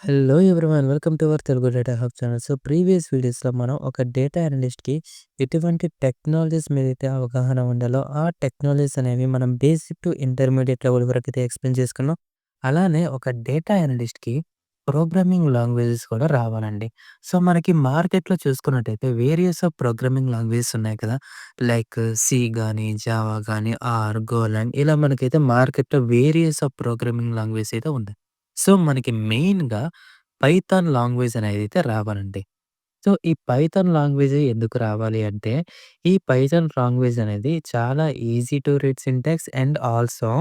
Hello everyone. Welcome to our Telugu data hub channel. So previous వీడియోస్‌లో మనం ఒక data అనలిస్ట్‌కి ఎటువంటి టెక్నాలజీస్ మీదైతే అవగాహన ఉండాలో, ఆ టెక్నాలజీస్ అనేవి మనం బేసిక్ టు ఇంటర్మీడియేట్ లెవెల్ వరకైతే ఎక్స్‌ప్లెయిన్ చేసుకున్నాం. అలానే ఒక డేటా అనలిస్ట్‌కి ప్రోగ్రామింగ్ లాంగ్వేజెస్ కూడా రావాలండి. సో మనకి మార్కెట్‌లో చూసుకున్నట్టయితే వేరియస్ ఆఫ్ ప్రోగ్రామింగ్ లాంగ్వేజెస్ ఉన్నాయి కదా! లైక్ సి గాని, జావా గాని, ఆర్, గోలాంగ్ ఇలా మనకైతే మార్కెట్‌లో వేరియస్ ఆఫ్ ప్రోగ్రామింగ్ లాంగ్వేజెస్ అయితే ఉన్నాయి. సో మనకి మెయిన్‌గా పైథాన్ లాంగ్వేజ్ అనేదైతే రావాలండి. సో, ఈ పైథాన్ లాంగ్వేజే ఎందుకు రావాలి అంటే, ఈ పైథాన్ లాంగ్వేజ్ అనేది చాలా easy to read syntax and also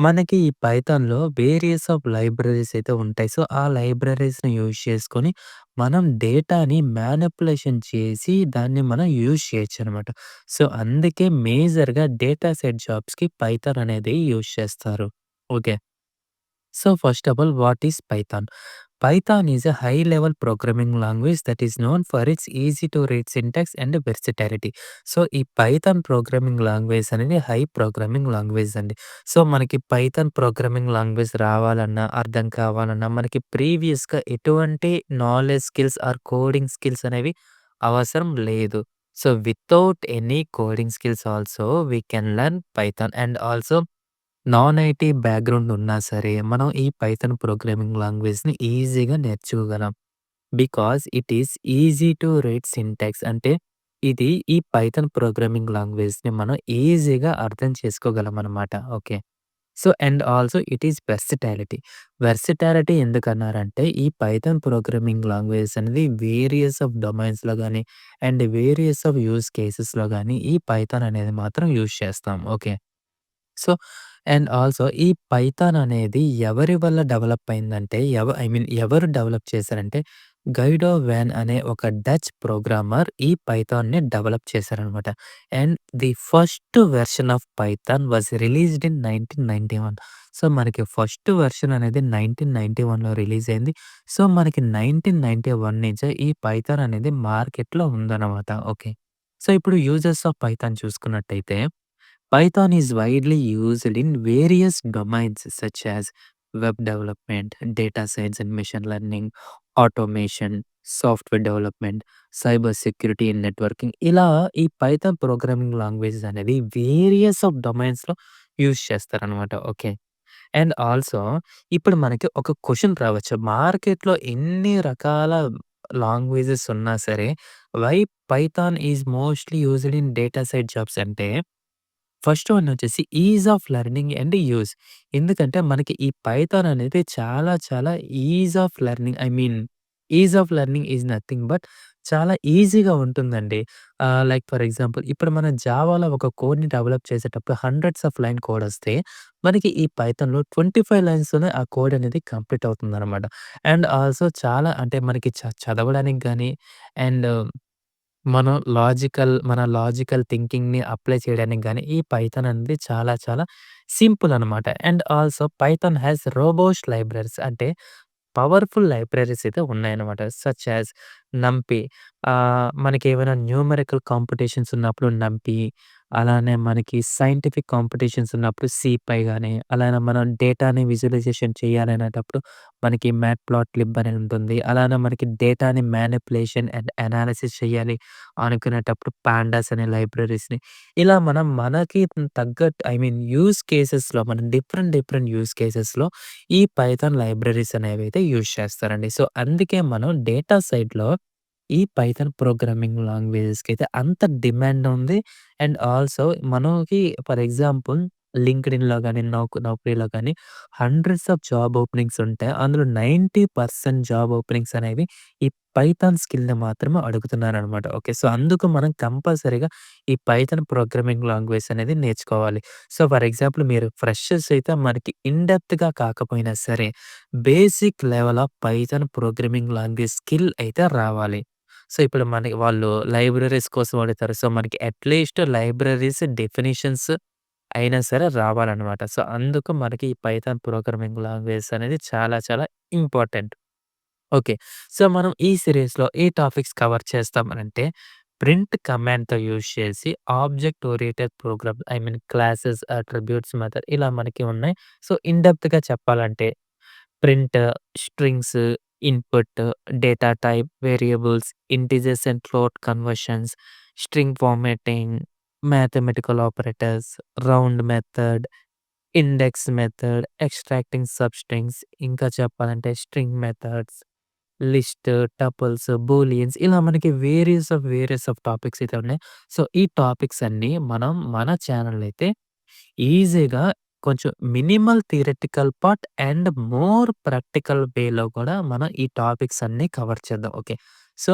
మనకి ఈ పైథాన్‌లో వేరియస్ ఆఫ్ లైబ్రరీస్ అయితే ఉంటాయి. సో, ఆ లైబ్రరీస్‌ని యూజ్ చేసుకొని మనం డేటాని మ్యానిప్యులేషన్ చేసి దాన్ని మనం యూజ్ చేయొచ్చనమాట. సో, అందుకే మేజర్‌గా డేటా సెట్ జాబ్స్‌కి పైథాన్ అనేది యూజ్ చేస్తారు. Okay. So first of all, what is Python? Python is a high-level programming language that is known for its easy-to-read syntax and versatility. So, ఈ Python programming language అనేది high programming language అండి. So, మనకి Python programming language రావాలన్నా, అర్థం కావాలన్నా మనకి ప్రీవియస్‌గా ఎటువంటి knowledge skills or coding skills అనేవి అవసరం లేదు. So, without any coding skills also we can learn Python and also non IT background ఉన్నా సరే, మనం ఈ పైథాన్ ప్రోగ్రామింగ్ లాంగ్వేజ్‌ని ఈజీగా నేర్చుకోగలం. Because it is easy to read syntax అంటే ఇది ఈ పైథాన్ ప్రోగ్రామింగ్ లాంగ్వేజ్‌ని మనం ఈజీగా అర్థం చేసుకోగలమనమాట. Okay. So, and also it is versatility. Versatility ఎందుకన్నారంటే, ఈ పైథాన్ ప్రోగ్రామింగ్ లాంగ్వేజ్ అనేది వేరియస్ ఆఫ్ డొమైన్స్‌లో గాని, అండ్ వేరియస్ ఆఫ్ యూజ్ కేసెస్‌లో గాని, ఈ పైథాన్ అనేది మాత్రం యూజ్ చేస్తాం. ఓకే. సో, అండ్ ఆల్సో ఈ పైథాన్ అనేది ఎవరి వల్ల డెవలప్ అయిందంటే, ఐ మీన్ ఎవరు డెవలప్ చేశారంటే, గైడో వాన్ అనే ఒక డచ్ ప్రోగ్రామర్ ఈ పైథాన్‌ని డెవలప్ చేశారనమాట. And the first version of Python was released in 1991. So, మనకి ఫస్ట్ వెర్షన్ అనేది 1991లో రిలీజ్ అయింది. సో, మనకి 1991 నుంచే ఈ పైథాన్ అనేది మార్కెట్‌లో ఉందనమాట. ఓకే. సో, ఇప్పుడు యూజర్స్ ఆఫ్ పైథాన్ చూసుకున్నట్టయితే Python is widely used in various domains such as web development, data science and machine learning, automation, software development, cyber security and networking ఇలా ఈ పైథాన్ ప్రోగ్రామింగ్ లాంగ్వేజెస్ అనేది various of డొమైన్స్‌లో use చేస్తారనమాట. Okay. And also ఇప్పుడు మనకి ఒక question రావచ్చు. మార్కెట్‌లో ఎన్ని రకాల లాంగ్వేజెస్ ఉన్నా సరే, why Python is mostly used in data side jobs అంటే ఫస్ట్ వన్ వచ్చేసి ease of learning and use. ఎందుకంటే మనకి ఈ పైథాన్ అనేది చాలా చాలా ease of learning ease of learning is nothing but చాలా ఈజీగా ఉంటుందండి. లైక్ ఫర్ ఎగ్జాంపుల్ ఇప్పుడు మనం జావాలో ఒక కోడ్‌ని డెవలప్ చేసేటప్పుడు హండ్రెడ్స్ ఆఫ్ లైన్ కోడ్ వస్తే, మనకి ఈ పైథాన్‌లో 25 లైన్స్‌లోనే ఆ కోడ్ అనేది కంప్లీట్ అవుతుందనమాట. అండ్ ఆల్సో చాలా అంటే మనకి చదవడానికి గాని అండ్ మన లాజికల్ థింకింగ్‌ని అప్లై చేయడానికి గాని, ఈ పైథాన్ అనేది చాలా చాలా సింపుల్ అనమాట. And also Python has robust libraries అంటే పవర్‌ఫుల్ లైబ్రరీస్ అయితే ఉన్నాయన్నమాట. సచ్ యాస్ నంపీ మనకేమైనా న్యూమెరికల్ కాంపిటీషన్స్ ఉన్నప్పుడు నంపీ, అలానే మనకి సైంటిఫిక్ కాంపిటీషన్స్ ఉన్నప్పుడు సీపై గాని, అలానే మనం డేటాని విజువలైజేషన్ చేయాలనేటప్పుడు మనకి మ్యాట్‌ప్లాట్‌లిబ్ అని ఉంటుంది. అలానే మనకి డేటాని మ్యానిప్యులేషన్ అండ్ అనాలిసిస్ చేయాలి అనుకునేటప్పుడు పాండాస్ అనే లైబ్రరీస్‌ని ఇలా మనం మనకి తగ్గట్టు యూజ్ కేసెస్‌లో మనం డిఫరెంట్ డిఫరెంట్ యూజ్ కేసెస్‌లో ఈ పైథాన్ లైబ్రరీస్ అనేవైతే యూజ్ చేస్తారండి. సో, అందుకే మనం డేటా సైడ్‌లో ఈ పైథాన్ ప్రోగ్రామింగ్ లాంగ్వేజెస్‌కైతే అంత డిమాండ్ ఉంది. అండ్ ఆల్సో మనకి ఫర్ ఎగ్జాంపుల్ లింక్డ్ఇన్‌లో గాని, నౌకరీలో గాని హండ్రెడ్స్ ఆఫ్ జాబ్ ఓపెనింగ్స్ ఉంటాయి. అందులో 90% జాబ్ ఓపెనింగ్స్ అనేవి ఈ పైథాన్ స్కిల్‌ని మాత్రమే అడుగుతున్నారనమాట. ఓకే. సో, అందుకు మనం కంపల్సరీగా ఈ పైథాన్ ప్రోగ్రామింగ్ లాంగ్వేజ్ అనేది నేర్చుకోవాలి. సో, ఫర్ ఎగ్జాంపుల్ మీరు ఫ్రెషర్స్ అయితే మనకి ఇన్ డెప్త్‌గా కాకపోయినా సరే, basic level of Python programming language skill అయితే రావాలి. సో, ఇప్పుడు మనకి వాళ్ళు లైబ్రరీస్ కోసం అడుగుతారు. సో, మనకి అట్‌లీస్ట్ లైబ్రరీస్ డెఫినిషన్స్ అయినా సరే రావాలనమాట. సో, అందుకు మనకి ఈ పైథాన్ ప్రోగ్రామింగ్ లాంగ్వేజ్ అనేది చాలా చాలా ఇంపార్టెంట్. ఓకే. సో, మనం ఈ సీరీస్‌లో ఏ టాపిక్స్ కవర్ చేస్తామనంటే, ప్రింట్ కమాండ్‌తో యూజ్ చేసి object oriented program classes, attributes method ఇలా మనకి ఉన్నాయి. సో, ఇన్ డెప్త్‌గా చెప్పాలంటే print, strings, input, data type, variables, integers and float conversions, string formatting, mathematical operators, round method, index method, extracting substrings, ఇంకా చెప్పాలంటే string methods, list, tuples, booleans ఇలా మనకి various of topics అయితే ఉన్నాయి. సో, ఈ topics అన్నీ మనం మన ఛానెల్‌లో అయితే ఈజీగా కొంచెం minimal theoretical part and more practical వేలో కూడా మనం ఈ టాపిక్స్ అన్నీ కవర్ చేద్దాం. ఓకే. సో,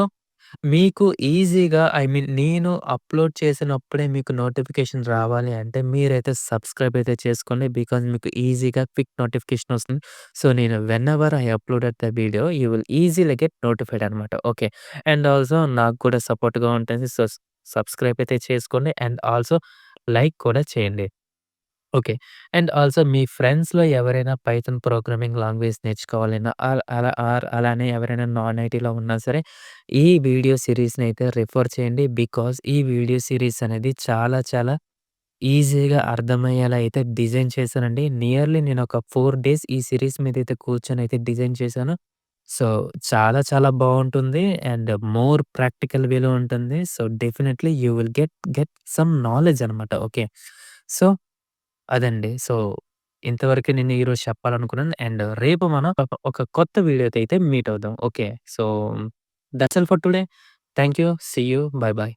మీకు ఈజీగా ఐ మీన్ నేను అప్‌లోడ్ చేసినప్పుడే మీకు నోటిఫికేషన్ రావాలి అంటే మీరైతే సబ్‌స్క్రైబ్ అయితే చేసుకోండి. బికాజ్ మీకు ఈజీగా క్విక్ నోటిఫికేషన్ వస్తుంది. సో, నేను whenever I uploaded the video you will easily get notified అనమాట. ఓకే. అండ్ ఆల్సో నాకు కూడా సపోర్ట్‌గా ఉంటుంది. సో, సబ్‌స్క్రైబ్ అయితే చేసుకోండి. అండ్ ఆల్సో లైక్ కూడా చేయండి. ఓకే. అండ్ ఆల్సో మీ ఫ్రెండ్స్‌లో ఎవరైనా పైథాన్ ప్రోగ్రామింగ్ లాంగ్వేజ్ నేర్చుకోవాలన్నా అలానే ఎవరైనా నాన్ ఐటీలో ఉన్నా సరే, ఈ వీడియో సీరీస్‌నైతే రిఫర్ చేయండి. బికాజ్ ఈ వీడియో సీరీస్ అనేది చాలా చాలా ఈజీగా అర్థమయ్యేలా అయితే డిజైన్ చేశానండి. నియర్లీ నేనొక 4 డేస్ ఈ సీరీస్ మీదైతే కూర్చొనైతే డిజైన్ చేశాను. సో, చాలా చాలా బావుంటుంది. అండ్ మోర్ ప్రాక్టికల్ వేలో ఉంటుంది. So, definitely you will get some knowledge అనమాట. ఓకే. సో అదండి. సో, ఇంతవరకే నేను ఈరోజు చెప్పాలనుకున్నాను. అండ్ రేపు మనం ఒక కొత్త వీడియోతో అయితే మీట్ అవుదాం. Okay. So, that's all for today. Thank you. See you. Bye by.